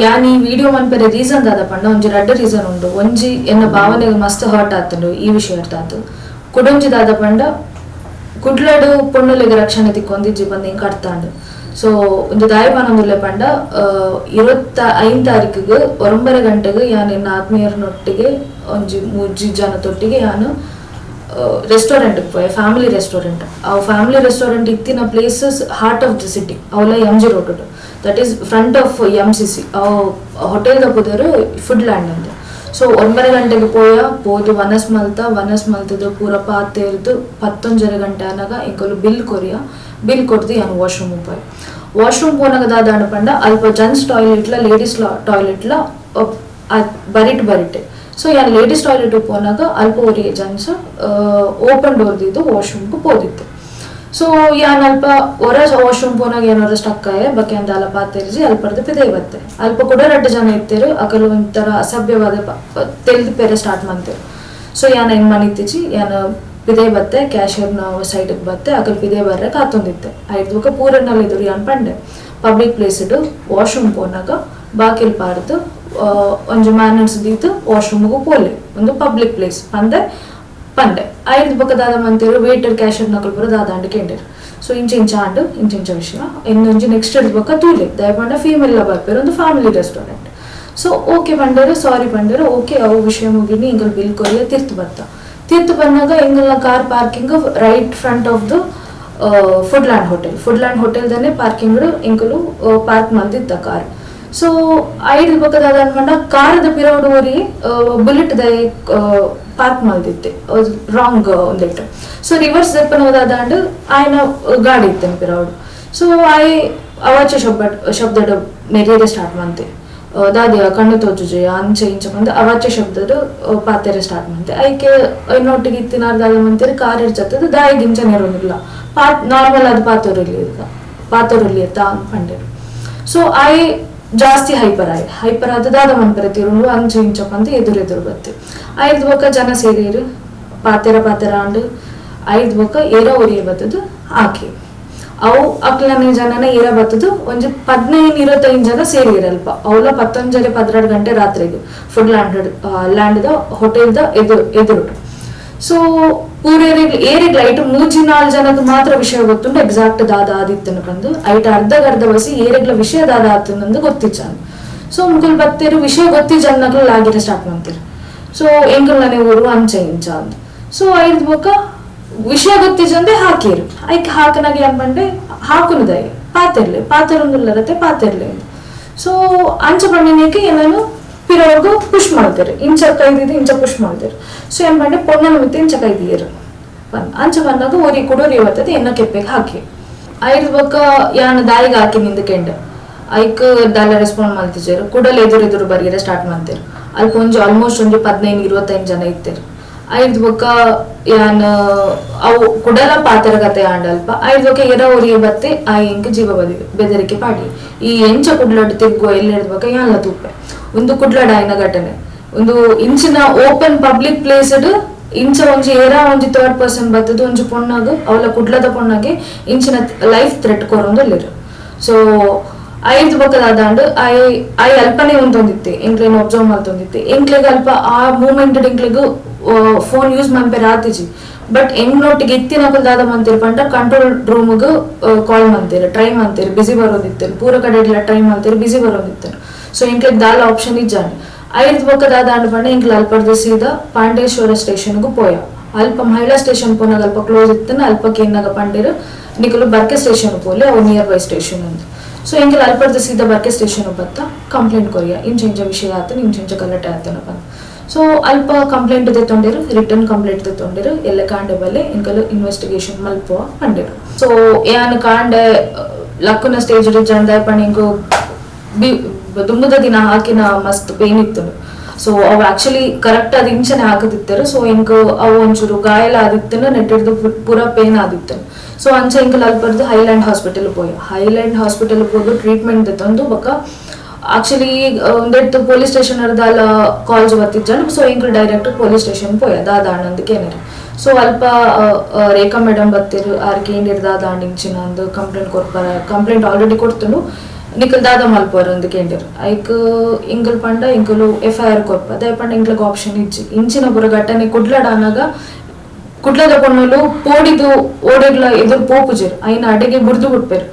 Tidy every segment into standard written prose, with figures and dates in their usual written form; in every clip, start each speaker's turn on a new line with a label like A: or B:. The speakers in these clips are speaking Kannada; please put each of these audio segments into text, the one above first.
A: ಯಾನ್ ಈ ವಿಡಿಯೋ ಮನ್ಪೆರೆ ರೀಸನ್ ದಾದ ಪಂಡ ಒಂಜಿ ರಡ್ಡ್ ರೀಸನ್ ಉಂಡು. ಒಂಜಿ ಎನ್ನ ಭಾವನೆಗೆ ಮಸ್ತ್ ಹರ್ಟ್ ಆತುಂಡು ಈ ವಿಷಯ ಅರ್ಥ ಆತು. ಕುಡೊಂಜಿ ದಾದ ಪಂಡ ಕುಡ್ಲಡು ಪೊಣ್ಣುಲೆಗ್ ರಕ್ಷಣೆ ತಿಕ್ಕೊಂದಿಜ್ಜಿ ಬಂದು ಹಿಂಗೆ ಕಟ್ತಾಂಡು. ಸೊ ಒಂದು ದಾಯಪಾನಂದುಲ್ಲೆ ಪಂಡ 25 ತಾರೀಕಿಗೆ 9 ಗಂಟೆಗೆ ಯಾನ್ ಎನ್ನ ಆತ್ಮೀಯರನೊಟ್ಟಿಗೆ ಒಂಜಿ 3 ಜನತೊಟ್ಟಿಗೆ ಯಾನು ರೆಸ್ಟೋರೆಂಟ್ ಪೋಯೆ, ಫ್ಯಾಮಿಲಿ ರೆಸ್ಟೋರೆಂಟ್. ಅವು ಫ್ಯಾಮಿಲಿ ರೆಸ್ಟೋರೆಂಟ್ ಇತ್ತಿನ places heart of the city ಅವಲ MG road, that is front of MCC. ಅವು ಹೋಟೆಲ್ದ ಪೋದರು ಫುಡ್ ಲ್ಯಾಂಡ್ ಅಂತ. ಸೊ 9 ಗಂಟೆಗೆ ಪೋದು ವನಸ್ ಮಲ್ತದ ಪೂರ ಪಾತೆರ್ದು 11 ಗಂಟೆ ಅನ್ನಾಗ ಇಂಕಲು ಬಿಲ್ ಕೊಡ್ದು ಯಾನು ವಾಶ್ರೂಮ್ ಪೋಯ್. ವಾಶ್ರೂಮ್ ಪೋನಾಗ ದಾದಾಂಡ ಪಂಡ ಅಲ್ಪ ಜೆಂಟ್ಸ್ ಟಾಯ್ಲೆಟ್ಲ ಲೇಡೀಸ್ ಟಾಯ್ಲೆಟ್ಲ ಬರಿಟ್. ಸೊ ಯಾನ್ ಲೇಡೀಸ್ ಟಾಯ್ಲೆಟ್ ಪೋನಾಗ ಅಲ್ಪ ಒರಿಗೆ ಜೆಂಟ್ಸ್ ಓಪನ್ ಡೋರ್ದಿದ್ದು ವಾಶ್ರೂಮ್ಗೆ ಪೋದಿತ್ತು. ಸೊ ಯಾನ್ ಅಲ್ಪ ಹೊರ ವಾಶ್ರೂಮ್ ಪೋನಾಗ ಏನಾರ ಸ್ಟಕ್ ಆಯೆ ಬಕ್ಕೆ ಅಂತ ಅಲ್ಲ ಪಾತೆರ್ಜಿ ಅಲ್ಪರ್ದು ಪಿದೆ ಬತ್ತೆ. ಅಲ್ಪ ಕೂಡ 2 ಜನ ಇತ್ತೇರು ಅಕಲು ಒಂಥರ ಅಸಭ್ಯವಾದ ತೆಲ್ದು ಪೇರೆ ಸ್ಟಾರ್ಟ್ ಮಾಡ್ತೇವೆ. ಸೊ ಯಾನ ಏನ್ ಮಾಡಿತ್ತೀಚಿ ಯಾನ ಪಿದೆ ಬತ್ತೆ ಕ್ಯಾಶಿಯರ್ನ ಸೈಡ್ಗೆ ಬತ್ತೆ ಅಕಲ್ ಪಿದೆ ಬರ್ರೆ ಕಾತೊಂದಿತ್ತೆ. ಆಯ್ತು ಪೂರನಲ್ಲಿ ಎದುರು ಯಾನ್ ಪಂಡೆ ಪಬ್ಲಿಕ್ ಪ್ಲೇಸ್ ಇಡು ವಾಶ್ರೂಮ್ ಪೋನಾಗ ಬಾಕಿಲ್ ಪಾಡ್ದು ಒಂಜಿ ಮ್ಯಾನರ್ಸ್ ದೀತು ವಾಶ್ರೂಮ್ಗೂ ಪೋಲೆ ಒಂದು ಪಬ್ಲಿಕ್ ಪ್ಲೇಸ್ ಪಂಡೆ ಐದು ಬೊಕ್ಕ ದಾದ ಮಂತಿರು ವೇಟರ್ ಕ್ಯಾಶಿಯರ್ ನಕಲ್ ಪೂರ ದಾದಾಂಡ್ ಕೇಂದ್ರ. ಸೊ ಇಂಚ ವಿಷಯ ಇನ್ನೊಂಜಿ ನೆಕ್ಸ್ಟ್ ಇಡ್ ಬೊಕ್ಕ ತೂಲೆ ದಯಪಂಡ ಫೀಮೇಲ್ ಬರ್ಪೇರು ಒಂದು ಫ್ಯಾಮಿಲಿ ರೆಸ್ಟೋರೆಂಟ್. ಸೊ ಓಕೆ ಪಂಡರು ಸಾರಿ ಪಂಡರು ಓಕೆ ಅವು ವಿಷಯ ಮುಗಿನಿ ಇಂಗಲ್ ಬಿಲ್ ಕೊರಿಯ ತೀರ್ತು ಬಂದಾಗ ಇಂಗಲ್ನ car parking right front of the food land ಹೋಟೆಲ್ದನೆ ಪಾರ್ಕಿಂಗ್ ಇಂಕಲು ಪಾರ್ಕ್ ಮಲ್ದಿದ್ದ ಕಾರ್. ಸೊ ಐದು ಬೊಕ್ಕದಾದ ಅನ್ಕೊಂಡ ಕಾರದ ಪಿರೌಡ್ ಓರಿ ಬುಲೆಟ್ ದೈ ಪಾರ್ಕ್ ಮಲ್ದಿತ್ತೆ ರಾಂಗ್ ಒಂದಿಟ್ಟು. ಸೊ ರಿವರ್ಸ್ ದೆಪ್ಪನ ಹೋದಾಂಡ್ ಆಯ್ನ ಗಾಡಿ ಇತ್ತೇನೆ ಪಿರೌಡ್. ಸೊ ಅವಾಚೆ ಶಬ್ದ ನೆರೆಯರೆ ಸ್ಟಾರ್ಟ್ ಮಂತೆ ದಾದಿಯ ಕಣ್ಣು ತೋಜುಜೆ ಅಂಚೆ ಇಂಚೆ ಬಂದು ಅವಾಚ್ಯ ಶಬ್ದದ ಪಾತೆರೆ ಸ್ಟಾರ್ಟ್ ಮಂತೆ ಐಕೆ ಇನ್ನೊಟ್ಟಿಗೆ ಇತ್ತಿನಾರ್ ದಾದ ಮಂತಿರಿ ಕಾರ್ ಇರ್ಚತ್ತದ ದಾಯಿಗೆ ಇಂಚೆ ನೆರೋನಿಲ್ಲ ನಾರ್ಮಲ್ ಅದು ಪಾತೋರಲ್ಲಿ ಎತ್ತ ಪಂಡರು. ಸೊ ಜಾಸ್ತಿ ಹೈಪರ್ ಆದ ದಾದ ಮನ್ಪರೆ ತಿರುಳು ಅಂಚೆ ಇಂಚ ಬಂದು ಎದುರು ಬತ್ತೆ. ಐದು ಬೊಕ್ಕ ಜನ ಸೇರಿರು ಪಾತೆರ ಅಂಡು ಐದು ಬೊಕ್ಕ ಏರ ಒರಿಯ ಬತ್ತದು ಆಕೆ ಅವು ಅಕ್ಲನೇ ಜನನ ಏರ ಬತ್ತದು ಒಂಜಿ 15-25 ಜನ ಸೇರಿರಲ್ಪ ಅವಲ 11-12 ಗಂಟೆ ರಾತ್ರಿಗೆ ಫುಡ್ ಲ್ಯಾಂಡ್ ಹೋಟೆಲ್ದ ಎದುರು. ಸೊ ಏರಿಗ್ ಲೈಟ್ 3-4 ಜನಕ್ಕೆ ಮಾತ್ರ ವಿಷಯ ಗೊತ್ತುಂಡು ಎಕ್ಸಾಕ್ಟ್ ದಾದ ಆದಿತ್ತನು ಬಂದು ಐಟ್ ಅರ್ಧ ಬಸಿ ಏರಿಗ್ಲ ವಿಷಯ ದಾದ ಆತನಂದು ಗೊತ್ತಿಚ್ಚಾನು. ಸೊ ಮುಗುಲ್ ಬತ್ತೇರು ವಿಷಯ ಗೊತ್ತಿ ಜನಗಳು ಲಾಗಿರ ಸ್ಟಾರ್ಟ್ ಮಾಡ್ತೀರಿ. ಸೊ ಎಂಗಲ್ನೇ ಊರು ಅಂಚೆ ಇಂಚ ಅಂತ. ಸೊ ಐದು ಬೊಕ್ಕ ವಿಷಯ ಗೊತ್ತಿಜಂದೆ ಹಾಕಿರು ಐಕ್ ಹಾಕನಾಗ ಏನ್ ಬಂಡೆ ಹಾಕುನದಾಯಿ ಪಾತೆರೊಂದುಲ್ಲರತ್ತೆ ಪಾತೆರ್ಲೆ. ಸೊ ಅಂಚ ಬಂಡಿನೇಕೆ ಏನಾನು ಪಿರೋಗು ಪುಷ್ ಮಾಡ್ತಾರೆ ಇಂಚ ಕೈದಿದ್ದು ಇಂಚ ಪುಷ್ ಮಾಡ್ತಾರೆ. ಸೊ ಏನ್ ಬಂಡೆ ಪೊಣ್ಣನ ಮಿತ್ತು ಇಂಚ ಕೈದಿಯರು ಅಂಚ ಬಂದಾಗ ಒರಿ ಕೊಡೋರಿ ಬರ್ತದೆ ಎನ್ನ ಕೆಪ್ಪೆಗೆ ಹಾಕಿ ಐದು ಬೊಕ್ಕ ಯಾನ ದಾಯಿಗೆ ಹಾಕಿ ನಿಂದ ಕೆಂಡ ಐಕ್ ದಾಲ ರೆಸ್ಪಾಂಡ್ ಮಾಡ್ತಿದ್ರು ಕೂಡಲೇ ಎದುರು ಬರೀರೆ ಸ್ಟಾರ್ಟ್ ಮಾಡ್ತಾರೆ. ಅಲ್ಲಿ ಆಲ್ಮೋಸ್ಟ್ ಒಂದು 15-25 ಜನ ಇತ್ತೇರು. ಐದು ಬೊಕ್ಕ ಯಾನ್ ಅವು ಕುಡಲ ಪಾತೆರ ಕತೆ ಆಂಡಲ್ಪ ಐದು ಬೊಕ್ಕ ಎರ ಒರಿಯ ಬತ್ತೆ ಇಂಕ ಜೀವ ಬೆದರಿಕೆ ಪಾಡಿ ಈ ಎಂಚ ಕುಡ್ಲಾಡ್ ತಿರ್ಗೋ ಎಲ್ಲೆಡ್ ಬೊಕ್ಕ ಯಾನ್ಲ ತೂಪೆ ಒಂದು ಕುಡ್ಲಾಡ್ ಆಯ್ನ ಘಟನೆ ಒಂದು ಇಂಚಿನ ಓಪನ್ ಪಬ್ಲಿಕ್ ಪ್ಲೇಸ್ ಇಂಚ ಒಂಜಿ ಏರ ಒಂಜಿ 3rd ಪರ್ಸನ್ ಬತ್ತದು ಒಂಜಿ ಪೊಣ್ಣಾಗ ಅವಳ ಕುಡ್ಲದ ಪೊಣ್ಣಾಗೆ ಇಂಚಿನ ಲೈಫ್ ಥ್ರೆಟ್ ಕೊರೊಂದುಲ್ಲೆರು. ಸೊ ಐದು ಬೊಕ್ಕದಾದಾಂಡ್ ಐ ಅಲ್ಪನೆ ಒಂದೊಂದಿತ್ತೆ ಎಂಕ್ಲೇನು ಒಬ್ಸರ್ವ್ ಮಾಡ್ತೊಂದಿತ್ತೆ ಎಂಕ್ಲೆಗ್ ಅಲ್ಪ ಆ ಮೂಮೆಂಟ್ ಎಂಕ್ಲೆಗು ಫೋನ್ ಯೂಸ್ ಮನ್ಪೆರೆ ಆತಿಜಿ ಬಟ್ ಎಂಗ್ನೊಟ್ಟಿಗೆ ಇತ್ತಿನಕಲ್ ದಾದ ಮಂತಿರ್ ಪಂಡ ಕಂಟ್ರೋಲ್ ರೂಮ್ಗೆ ಕಾಲ್ ಮಂತೀರಿ ಟ್ರೈ ಮಂತೀರಿ ಬಿಸಿ ಬರೋದಿತ್ತೇರು ಪೂರ ಕಡೆ ಟ್ರೈ ಮಂತೀರಿ ಬಿಸಿ ಬರೋದಿತ್ತೇರು. ಸೊ ಎಂಕ್ಲೆಗ್ ದಾಲ ಆಪ್ಷನ್ ಇಜ್ಜಾನೆ ಐದು ಬೊಕ್ಕದಾದ ಅಂಡ್ ಪಂಡ ಎಂಕ್ಲ ಅಲ್ಪರ್ದು ಸೀದಾ ಪಾಂಡೇಶ್ವರ ಸ್ಟೇಷನ್ಗೂ ಪೋಯ ಅಲ್ಪ ಮಹಿಳಾ ಸ್ಟೇಷನ್ ಪೋನಾಗ ಅಲ್ಪ ಕ್ಲೋಸ್ ಇತ್ತನ ಅಲ್ಪಕ್ಕೆ ಏನಾಗ ಪಂಡೇರು ನಿಕಲು ಬರ್ಕೆ ಸ್ಟೇಷನ್ ಪೋಲೆ ಅವು ನಿಯರ್ ಬೈ ಸ್ಟೇಷನ್ ಅಂತ. ಸೊ ಎಂಗೆಲ್ಲ ಅಲ್ಪರ್ದು ಸೀದಾ ಬರ್ಕೆ ಸ್ಟೇಷನ್ ಬತ್ತ ಕಂಪ್ಲೇಂಟ್ ಕೊರಿಯ ಇಂಚ ವಿಷಯ ಆತನ ಇಂಚ ಗಲಾಟೆ ಆತನ ಬಂದು. ಸೊ ಅಲ್ಪ ಕಂಪ್ಲೇಂಟ್ ತೆತ್ತೊಂಡಿರು ರಿಟರ್ನ್ ಕಂಪ್ಲೇಂಟ್ ತೆತ್ತೊಂಡಿರು ಎಲ್ಲ ಕಾಂಡೆ ಬಲ್ಲೆ ಇಂಕಲು ಇನ್ವೆಸ್ಟಿಗೇಷನ್ ಮಲ್ಪುವ ಪಂಡಿರು. ಸೊ ಯಾನು ಕಾಂಡೆ ಲಕ್ಕುನ ಸ್ಟೇಜ್ ಜಂದಾಯ ಪಣಿಂಗು ದುಂಬುದ ದಿನ ಹಾಕಿನ ಮಸ್ತ್ ಪೇನ್ ಇತ್ತು. ಸೊ ಅವು ಆಕ್ಚುಲಿ ಕರೆಕ್ಟ್ ಅದು ಇಂಚನೆ ಹಾಕದಿತ್ತರು. ಸೊ ಇಂಕ ಅವು ಒಂಚೂರು ಗಾಯಲ ಆದಿತ್ತನು ನೆಟ್ಟಿಡ್ದು ಪೂರ ಪೇನ್ ಆದಿತ್ತನು. ಸೊ ಅಂಚ ಇಂಕಲ್ ಅಲ್ಪರ್ದು ಹೈಲ್ಯಾಂಡ್ ಹಾಸ್ಪಿಟಲ್ ಹೋಗಿ ಟ್ರೀಟ್ಮೆಂಟ್ ತಂದು ಬೊಕ್ಕ ಆಕ್ಚುಲಿ ಒಂದೆಟ್ಟು ಪೊಲೀಸ್ ಸ್ಟೇಷನ್ ಅರ್ದಾಲ ಕಾಲ್ಸ್ ಬರ್ತಿಜ್ಜಾನು. ಸೊ ಇಂಕಲ್ ಡೈರೆಕ್ಟ್ ಪೊಲೀಸ್ ಸ್ಟೇಷನ್ ಪೋಯ ದಾದಾಂಡಂದಕ್ಕೆ ಏನಿರಿ. ಸೊ ಅಲ್ಪ ರೇಖಾ ಮೇಡಮ್ ಬತ್ತಿರು ಆರ್ಕೆ ಏನಿರ್ ದಾದಾಂಡ್ ಇಂಚಿನ ಒಂದು ಕಂಪ್ಲೇಂಟ್ ಆಲ್ರೆಡಿ ಕೊಡ್ತನು ನಿಖಲ್ ದಾದ ಮಲ್ಪೋರ್ ಒಂದು ಕೇಂದ್ರ ಐಕ್ ಇಂಕಲ್ ಪಂಡ ಇಂಕಲು FIR ಕೊಪ್ಪ ದಾಯ ಪಂಡ ಇಂಕ್ಲಗ್ ಆಪ್ಷನ್ ಇಜ್ಜಿ ಇಂಚಿನ ಪುರ ಘಟನೆ ಕುಡ್ಲಡ ಅನಾಗ ಕುಡ್ಲದ ಪೊಣ್ಣಲು ಪೋಡಿದು ಓಡೆಗ್ಲ ಎದುರು ಪೋಪುಜೆರ್ ಐನ ಅಡೆಗೆ ಬುರ್ದು ಬಿಟ್ಪೇರು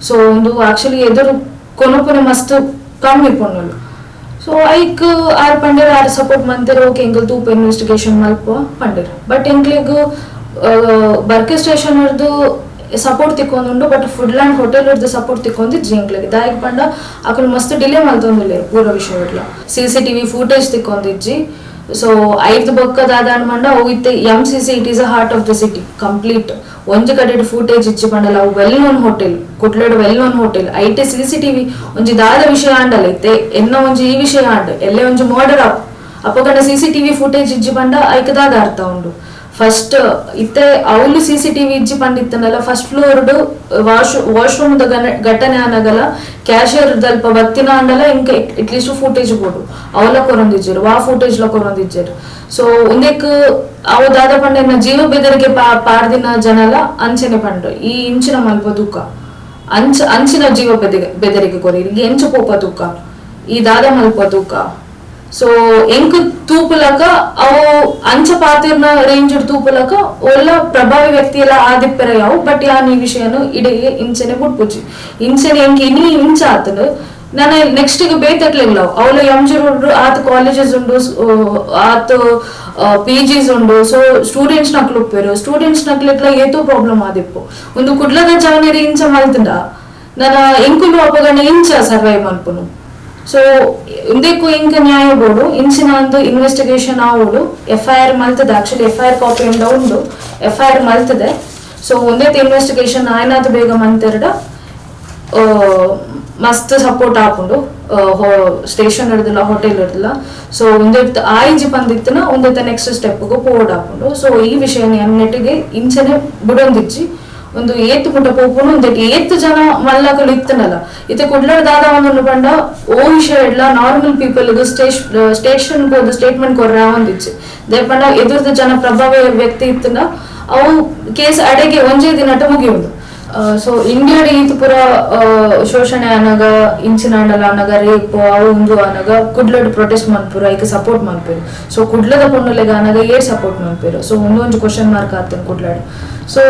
A: ಸೊ ಒಂದು ಆಕ್ಚುಲಿ ಎದುರು ಕೊನಪುನೆ ಮಸ್ತ್ ಕಮ್ಮಿ ಪೊಣ್ಣಲು ಸೊ ಐಕ್ ಆರ್ ಪಂಡೇರ್ ಆರ್ ಸಪೋರ್ಟ್ ಮಂತೇರು ಓಕೆ ಇಂಕಲ್ ತೂಪ ಇನ್ವೆಸ್ಟಿಗೇಷನ್ ಮಲ್ಪ ಪಂಡೇರು ಬಟ್ ಇಂಕ್ಲಿಗ್ ಬರ್ಕೆ ಸ್ಟೇಷನ್ ಅವ್ರದ್ದು ಸಪೋರ್ಟ್ ತಿಕ್ಕೊಂದುಂಡು ಬಟ್ ಫುಡ್ಲ್ಯಾಂಡ್ ಹೋಟೆಲ್ ಅವ್ರದ್ದು ಸಪೋರ್ಟ್ ತಿಕ್ಕೊಂದಿಜ್ಜಿ ಇಂಕ್ಲಿಗೆ ದಾಯಕ್ ಪಂಡ ಅಕಲ್ ಮಸ್ತ್ ಡಿಲೇ ಮಲ್ತೊಂದಿಲ್ಲ ಪೂರ ವಿಷಯ ಇರ್ಲ CCTV ಫೂಟೇಜ್ ತಿಕ್ಕೊಂದಿಜ್ಜಿ ಸೊ ಐದು ಬೊಕ್ಕದಾದ ಅನ್ಮಂಡ ಹೋಗಿತ್ತೆ MCC it is a heart of the city complete ಒಂಜಿ ಕಡೆ ಫೂಟೇಜ್ ಇಚ್ಚಿ ಪಂಡಲ್ಲ ಅವು ವೆಲ್ ನೋನ್ ಹೋಟೆಲ್ ಕುಡ್ಲಡ್ ವೆಲ್ ನೋನ್ ಹೋಟೆಲ್ ಐಟೆ CCTV ಒಂಜಿ ದಾದ ವಿಷಯ ಆಂಡಲ್ಲ ಇತ್ತೆ ಎನ್ನ ಒಂಜಿ ಈ ವಿಷಯ ಆಂಡ್ ಎಲ್ಲೇ ಒಂಜಿ ಮರ್ಡರ್ ಅಪ್ಪಗಂಡ CCTV ಫೂಟೇಜ್ ಇಜ್ಜಿ ಪಂಡ ಐಕದಾದ ಅರ್ಥ ಉಂಡು ಫಸ್ಟ್ ಇತ್ತೆ ಅವಳು CCTV ಇಜ್ಜಿ ಪಂಡಿತ್ತನಲ್ಲ ಫಸ್ಟ್ ಫ್ಲೋರ್ ವಾಶ್ರೂಮ್ ಘಟನೆ ಆನಾಗಲ್ಲ ಕ್ಯಾಶಿಯರ್ ದಲ್ಪ ಬತ್ತಿನ ಅಂಡಲ್ಲ ಇಂಕ ಅಟ್ಲೀಸ್ಟ್ ಫೂಟೇಜ್ ಬೋಡು ಅವಲ ಕೊರೊಂದಿಜ್ಜರು ಆ ಫೂಟೇಜ್ ಲ ಕೊರೊಂದಿಜ್ಜರು ಸೊ ಒಂದೇಕ್ ಅವ ದಾದ ಪಂಡ ಜೀವ ಬೆದರಿಗೆ ಪಾಡ್ದಿನ ಜನಲ ಅಂಚನೆ ಪಂಡ್ರು ಈ ಇಂಚಿನ ಮಲ್ಪ ದುಃಖ ಅಂಚಿನ ಜೀವ ಬೆದರಿಗೆ ಕೊರಿ ಎಂಚ ಪೋಪ ದುಃಖ ಈ ದಾದ ಮಲ್ಪ ದುಃಖ ಸೊ ಎಂಕ್ ತೂಪುಲಕ ಅವು ಅಂಚ ಪಾತಿರ್ನ ರೇಂಜ್ ತೂಪುಲಕ ಒಲ್ಲ ಪ್ರಭಾವಿ ವ್ಯಕ್ತಿ ಎಲ್ಲ ಆದಿಪ್ಪೆರ ಯಾವು ಬಟ್ ಯಾನ್ ಈ ವಿಷಯನು ಇಡೆಗೆ ಇಂಚನೆ ಬುಟ್ಪುಜಿ ಇಂಚನೆ ಎಂಕ್ ಇನಿ ಇಂಚ ಆತನು ನಾನು ನೆಕ್ಸ್ಟ್ ಗೆ ಬೇತಕ್ಲಿಲ್ಲ ಅವಳ ಎಂಜಿರು ಆತ ಕಾಲೇಜಸ್ ಉಂಡು ಆತ PGs ಉಂಡು ಸೊ ಸ್ಟೂಡೆಂಟ್ಸ್ ನಕ್ಲು ಉಪ್ಪೇರು ಸ್ಟೂಡೆಂಟ್ಸ್ ನಕ್ಲಿಕ್ಲ ಏತೋ ಪ್ರಾಬ್ಲಮ್ ಆದಿಪ್ಪು ಒಂದು ಕುಡ್ಲದ ಜಾವನೇರಿ ಇಂಚ ಮಲ್ತಂಡ ನನ್ನ ಎಂಕುಲು ಅಪಗಣ ಇಂಚ ಸರ್ವೈವ್ ಮಲ್ಪುನು ಸೊ ಇಂದಕ್ಕೂ ಇಂಕ ನ್ಯಾಯ ಬೋಡು ಇಂಚಿನ ಒಂದು ಇನ್ವೆಸ್ಟಿಗೇಷನ್ ಆವೋಡು FIR ಮಲ್ತದೆ ಆಕ್ಚುಲಿ FIR ಕಾಪಿ ಉಂಡು FIR ಮಲ್ತದೆ ಸೊ ಒಂದೇ ಇನ್ವೆಸ್ಟಿಗೇಷನ್ ಆಯ್ನಾದ ಬೇಗ ಮಂತೆರಡ ಮಸ್ತ್ ಸಪೋರ್ಟ್ ಆಪುಂಡು ಸ್ಟೇಷನ್ ಇರ್ದಿಲ್ಲ ಹೋಟೆಲ್ ಇರ್ದಿಲ್ಲ ಸೊ ಒಂದೇ ಆಯ್ಜಿ ಬಂದಿತ್ತನ ಒಂದೇ ನೆಕ್ಸ್ಟ್ ಸ್ಟೆಪ್ಗೂ ಪೋಡ್ ಆಪುಂಡು ಸೊ ಈ ವಿಷಯ ನೆಟ್ಟಿಗೆ ಇಂಚನೆ ಬಿಡೊಂದಿಜ್ಜಿ ಒಂದು ಏತ್ ಪುಟ್ಟ ಪೋಪುನು ಒಂದು ಏತ್ ಜನ ಮಲ್ಲಕಲು ಇತ್ತನಲ್ಲ ಇತ್ತೆ ಕುಡ್ಲಡ್ ದಾದ ಒಂದು ಪಂಡ ಓ ವಿಷಯ ಇಲ್ಲ ನಾರ್ಮಲ್ ಪೀಪಲ್ ಸ್ಟೇಷನ್ ಹೋದ ಸ್ಟೇಟ್ಮೆಂಟ್ ಕೊರ್ರ ಒಂದಿಚ್ಚಿ ದೇ ಪಂಡ ಎದುರ್ದ ಜನ ಪ್ರಭಾವ ವ್ಯಕ್ತಿ ಇತ್ತನ ಅವು ಕೇಸ್ ಅಡೆಗೆ ಒಂಜೇ ದಿನಟ ಮುಗಿಯುವುದು ಸೊ ಇಂಡಿಯಾಡ್ ಈತ್ ಪುರ ಶೋಷಣೆ ಅನಾಗ ಇಂಚಿನ ಅಂಡಲ ಅನಾಗ ರೇಪ್ ಅವು ಒಂದು ಅನಾಗ ಕುಡ್ಲಡ್ ಪ್ರೊಟೆಸ್ಟ್ ಮನ್ಪುರ ಈಗ ಸಪೋರ್ಟ್ ಮನ್ಪೇರು ಸೊ ಕುಡ್ಲದ ಪೊಣ್ಣಲೆಗ ಅನಾಗ ಏರ್ ಸಪೋರ್ಟ್ ಮನ್ಪೇರು ಸೊ ಒಂದೊಂದು ಕ್ವಶನ್ ಮಾರ್ಕ್ ಆತನ್ ಕುಡ್ಲಡ್ ಸೊ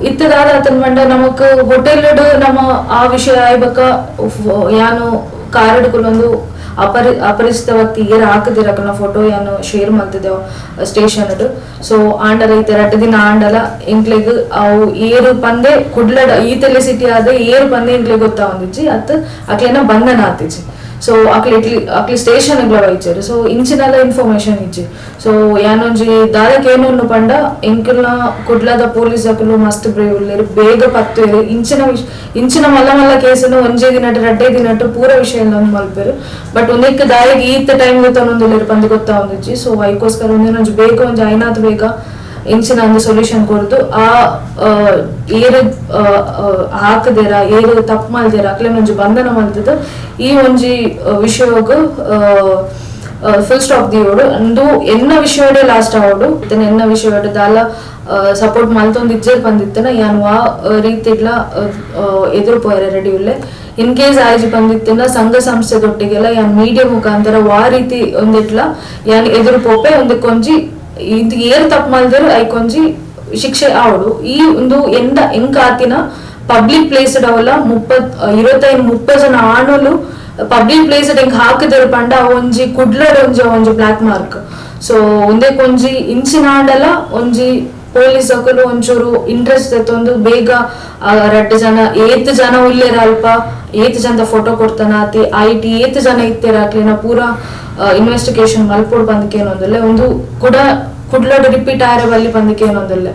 A: ಇತ್ತದಾದ ಆತನ್ ಮಂಡ ನಮಕ್ ಹೋಟೆಲ್ ನಮ್ಮ ಆ ವಿಷಯ ಆಯ್ಬಕ ಯಾನು ಕಾರಡ್ಕೊಂದು ಅಪರಿಚಿತ ವ್ಯಕ್ತಿ ಏರ್ ಹಾಕದಿರಕನ ಫೋಟೋ ಯಾನು ಶೇರ್ ಮಾಡ್ತಿದ್ದೇವ್ ಸ್ಟೇಷನ್ ಸೊ ಆಂಡಲ ಐತೆ ರಟ್ಟ ದಿನ ಆಂಡಲ ಇಂಕ್ಲೆಗ್ ಅವು ಏರು ಪಂದೆ ಕುಡ್ಲಡ್ ಈತೆಲೆ ಸಿಟಿ ಆದ ಏರು ಪಂದೆ ಇಂಕ್ಲೆಗ್ ಗೊತ್ತಾ ಒಂದಿಜ್ಜಿ ಅತ್ ಅಕ್ಲೆನ ಬಂಧನ ಆತಿಜಿ ಸೊ ಅಕ್ಲಿ ಸ್ಟೇಷನ್ ವೈಚರು ಸೊ ಇಂಚಿನೆಲ್ಲ ಇನ್ಫಾರ್ಮೇಶನ್ ಇಜ್ಜಿ ಸೊ ಯಾನೊಂಜಿ ದಾದಕ್ಕೆ ಏನು ಪಂಡ ಎಂಕಲ್ನ ಕುಡ್ಲದ ಪೊಲೀಸ್ ಅಕಲು ಮಸ್ತ್ ಬ್ರೇವ್ ಉಳ್ಳೇರು ಬೇಗ ಪತ್ತೇರು ಇಂಚಿನ ಮಲ್ಲ ಮಲ್ಲ ಕೇಸನ್ನು ಒಂಜೇ ದಿನಟ್ಟು ರಡ್ಡೇ ದಿನಟ್ಟು ಪೂರ ವಿಷಯ ಮಲ್ಪೇರು ಬಟ್ ಒಂದಕ್ಕೆ ದಾರಿಗೆ ಈತ ಟೈಮ್ ಗೊತ್ತೊಂದಿಲ್ಲೇರು ಪಂದೆ ಗೊತ್ತಾ ಒಂದಿಜ್ಜಿ ಸೊ ಅದಕ್ಕೋಸ್ಕರ ಒಂದೇನೊಂಜಿ ಬೇಗ ಒಂಜಿ ಐನಾತ್ ಬೇಗ ಇಂಚಿನ ಒಂದು ಸೊಲ್ಯೂಷನ್ ಕೊಡ್ದು ಆ ಏರು ಹಾಕದೇರ ಏರು ತಪ್ಪು ಮಲ್ದೇರ ಅಕ್ಲೆ ಒಂಜಿ ಬಂಧನ ಮಲ್ತದ ಈ ಒಂಜಿ ವಿಷಯೋಗ ಫುಲ್ ಸ್ಟಾಪ್ ದಿಯೋಡು ಅಂದು ಎನ್ನ ವಿಷಯಡೆ ಲಾಸ್ಟ್ ಆವೋಡು ಎನ್ನ ವಿಷಯಡೆ ದಾಲ ಸಪೋರ್ಟ್ ಮಲ್ತೊಂದಿಜ್ಜೆ ಬಂದಿತ್ತನ ಯಾನ್ ವಾ ರೀತಿಗ್ಲ ಎದುರು ಪೋಯರೆ ರೆಡಿ ಉಲ್ಲೆ ಇನ್ ಕೇಸ್ ಆಯ್ಜಿ ಬಂದಿತ್ತಿನ ಸಂಘ ಸಂಸ್ಥೆದೊಟ್ಟಿಗೆಲ್ಲ ಯಾನ್ ಮೀಡಿಯಾ ಮುಖಾಂತರ ವಾ ರೀತಿ ಒಂದಿಟ್ಲ ಯಾನ್ ಎದುರು ಪೋಪೆ ಒಂದಕ್ಕೊಂಜಿ ಇದು ಏರು ತಪ್ಪು ಮಲ್ದರು ಐಕೊಂಜಿ ಶಿಕ್ಷೆ ಆವಡು ಈ ಒಂದು ಎಂಕ ಆತಿನ ಪಬ್ಲಿಕ್ ಪ್ಲೇಸ್ ಅವಲ್ಲ 25-30 ಜನ ಆಣಲು ಪಬ್ಲಿಕ್ ಪ್ಲೇಸ್ ಹೆಂಗ್ ಹಾಕಿದ್ರು ಪಂಡ ಒಂಜಿ ಕುಡ್ಲಡ್ ಒಂಜಿ ಬ್ಲಾಕ್ ಮಾರ್ಕ್ ಸೊ ಒಂದೇ ಕೊಂಜಿ ಇಂಚಿನ ಆಂಡಲ ಒಂಜಿ ಪೊಲೀಸ್ ಅಕಲು ಒಂಚೂರು ಇಂಟ್ರೆಸ್ಟ್ ಎತ್ತೊಂದು ಬೇಗ ರಡ್ಡು ಜನ ಏತ್ ಜನ ಉಲ್ಲೇರ ಅಲ್ಪ ಏತ್ ಜನದ ಫೋಟೋ ಕೊಡ್ತಾನ ಆತಿ ಐಟಿ ಏತ್ ಜನ ಇತ್ತೇರ ಅಕ್ಲಿನ ಪೂರ ಇನ್ವೆಸ್ಟಿಗೇಷನ್ ಮಲ್ಪೋಡ್ ಬಂದಕ್ಕೆ ಏನೊಂದಿಲ್ಲ ಒಂದು ಕೂಡ ಕುಡ್ಲಡ್ ರಿಪೀಟ್ ಆಯ್ರ ಬಲ್ಲಿ ಬಂದಕ್ಕೆ ಏನೊಂದಿಲ್ಲ